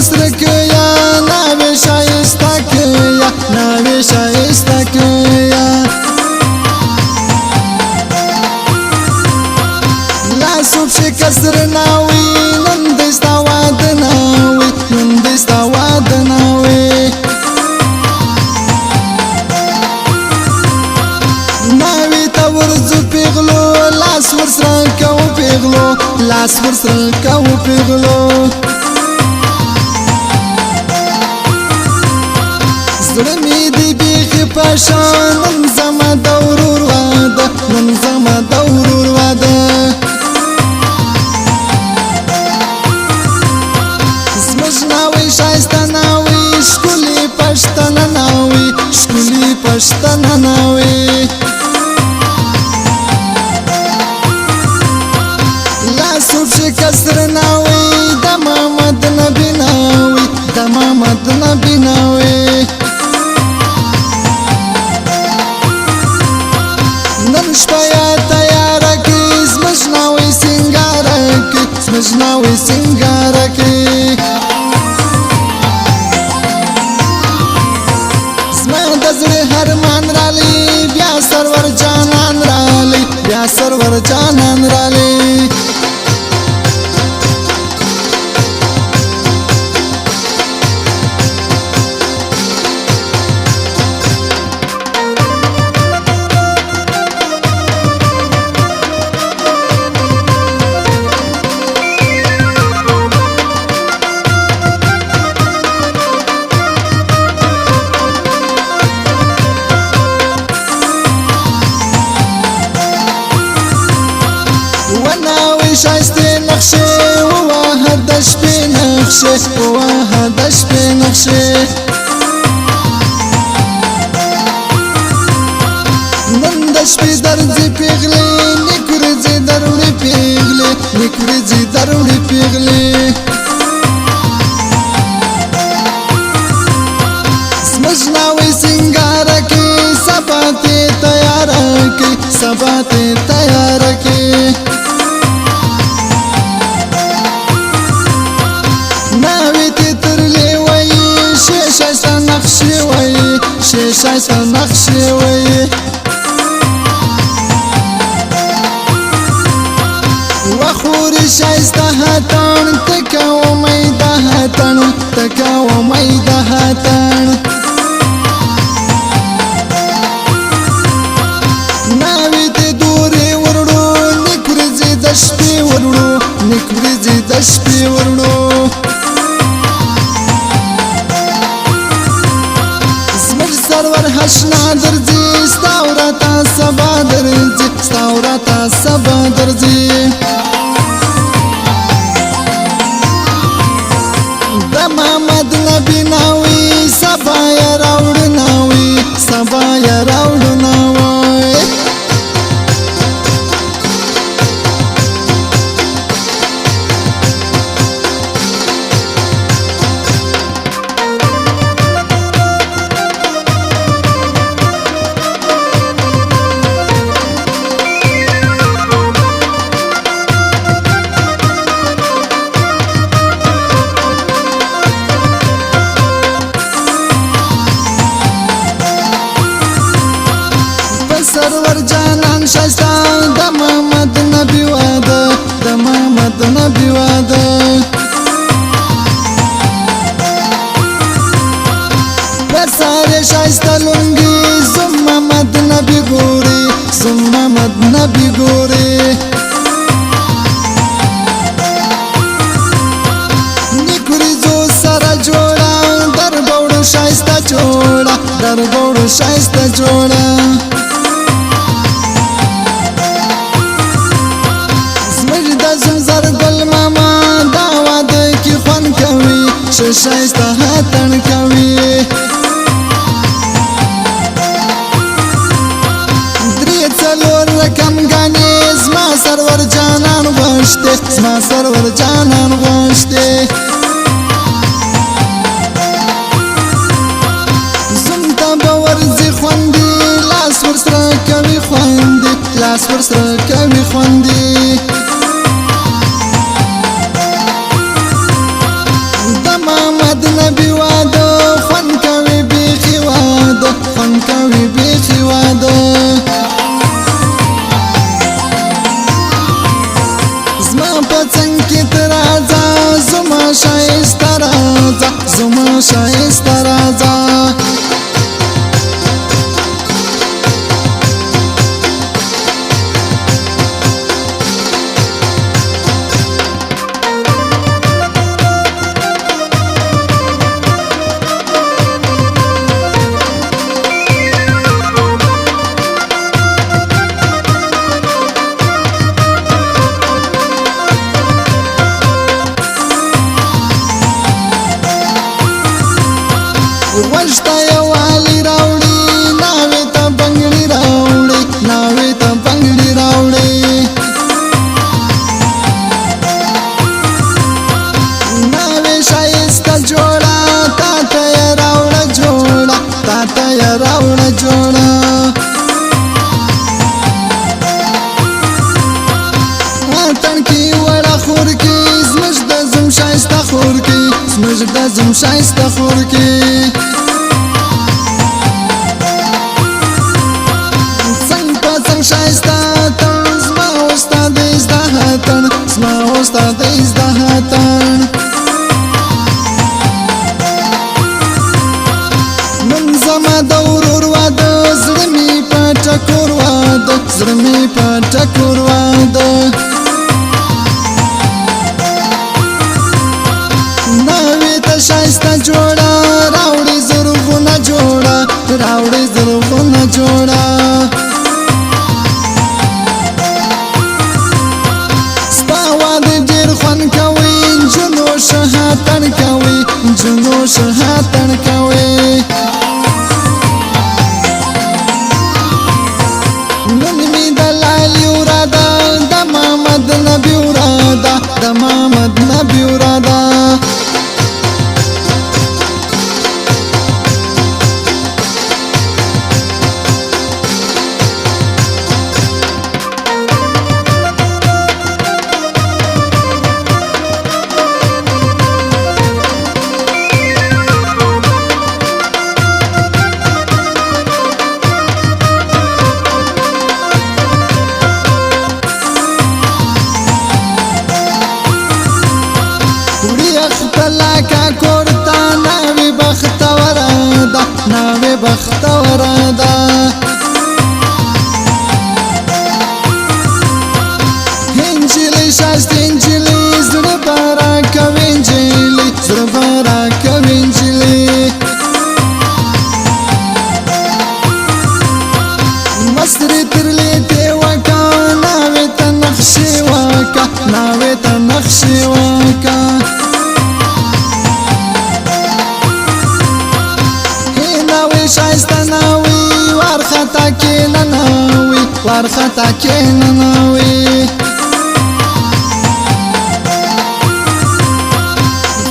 ورسره کیا ناوې شایسته کیا ناوې شایسته کیا لاسو پښې کسر ناوي نن دې ستا واده ناوي نن دې ستا واده ناوي ناوي ته ورځو پیغلو لاس ورسره کوو پیغلو لاس ورسره کوو پیغلو زړه مې دې بیخي په شان نن زما د ورور واده نن زما د ورور واده زموږ ناوې ښایسته ناوې ښکلې پښتنه ناوې ښکلې پښتنه ناوې لاسو پښې کسر ناوې د محمد نبي ناوې د محمد نبي ناوې نن شپه یا تیاره کړي زموږ ناوې سینګاره کړي زموږ ناوې سینګاره کړي زما د زړه ارمان رالی بیا سرور جانان رالی بیا سرور جانان رالی شایسته نقشه ووهه د شپې نقشه ووهه د شپې نقشه نن د شپې درځي پیغلې نیک ورځې دروړې پیغلې نیک ورځې دروړې پیغلې زموږ ناوې سینګاره کړي سبا ته تیاره کړي سبا ته تیاره کړي شایسته نقشې وایي وخوري شایسته هاتن تکاو میده هاتن تکاو میده هاتن ناوې ته دورې ورړو نیک ورځې د شپې ورړو نیک ورځې د شپې ورړو سرور حشنا درځي ستا ورته سبا درځي ستا ورته سبا درځي د محمد نبي ناوې سبا یې راوړ ناوې سبا یې راوړ ناوې سرور جانان شایسته د محمد نبي واده د محمد نبي واده په سارې شایسته لونګي زم محمد نبي ګوري زم محمد نبي ګوري نیک ورځو سره جوړه دربوړو شایسته جوړه دربوړو شایسته جوړه شایسته هاتن کوي درې څلور رقم غانې زما سرور جانان غوښته زما سرور جانان غوښته زم ته به ورځي خوندې لاس ورسره کوي خوندې لاس ورسره کوي خوندې Mama یا راوړه جوړه اتن کې وړه خور کې زموږ د زم ښایسته خور کې زموږ د زم ښایسته خور کې څنګ په څنګ ښایسته اتن زما وستا د زده اتن زما وستا د زده اتن نن زما د ورور واده زړه مې په ټکور واده زړه مې په ټکور واده ښایسته جوړه راوړې زرغونه جوړه راوړې زرغونه جوړه ستا واده ډېر خوند کوي نجونو ښه اتڼ کوي نجونو ښه اتڼ کوي نن مې د لالي وراده د محمد نبي وراده د محمد نبي وراده ناوی بختوره ده انجیلی ښایسته انجیلی زړه به راکوي انجیلی زړه به راکوي انجیلی مصري ترلې دې وکه ناوی ته نقشې وکه ناوی ته نقشې وکه ښایسته ناوی وارخطا کې نناوي وارخطا کې نناوي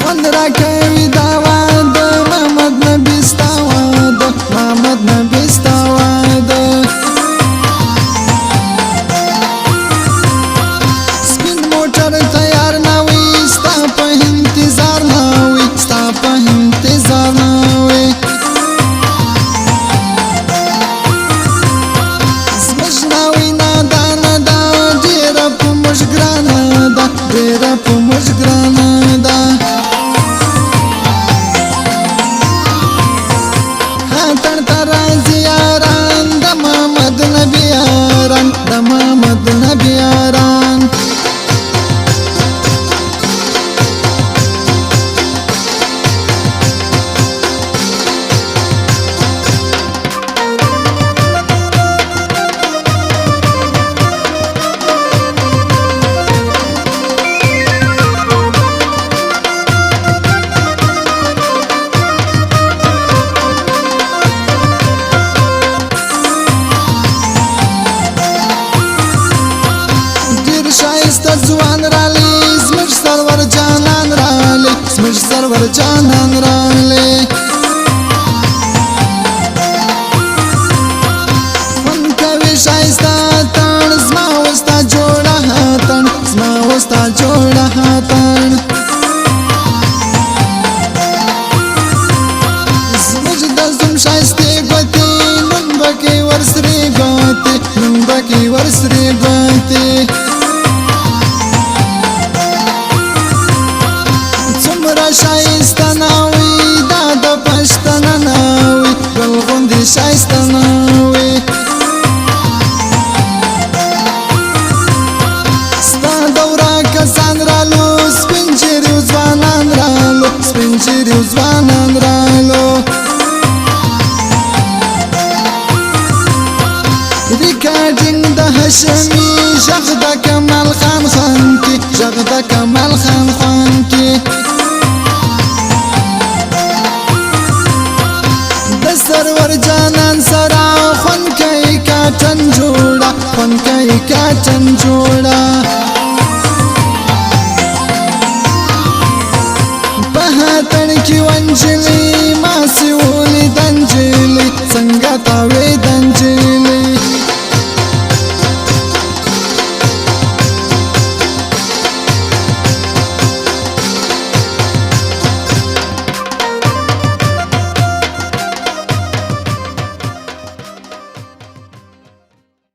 خوند راکوي دا واده محمد نبي ستا واده محمد نبي ستا واده سپین موټر تیار ناوي ستا په انتظار ناوي ستا په انتظار ناوي ډېره په موږ ګرانه ده اتڼ ته راځي یاران د محمد نبي یاران د محمد نبي یاران ځوان رالی زموږ سرور جانان رالی زموږ سرور جانان رالی خوند کوي ښایسته اتڼ زما وستا جوړه اتڼ زما وستا جوړه اتڼ زموږ د زوم ښایستې ګوتې نن به کې ورسرې ګوتې نن به کې ورسرې ګوتې ښایسته ناوی دا د پښتنه ناوی ګل غوندې ښایسته ناوی ستا دوره کسان رالو سپین ږیري ځوانان رالو سپین ږیري ځوانان رالو ریکارډینګ د هاشمي غږ د کمال خان خان کې غږ د کمال خان خان کې سرور جانان سرا خوند کوي کاټن جوړه خوند کوي کاټن جوړه په هاتن کې ونجلي ما سي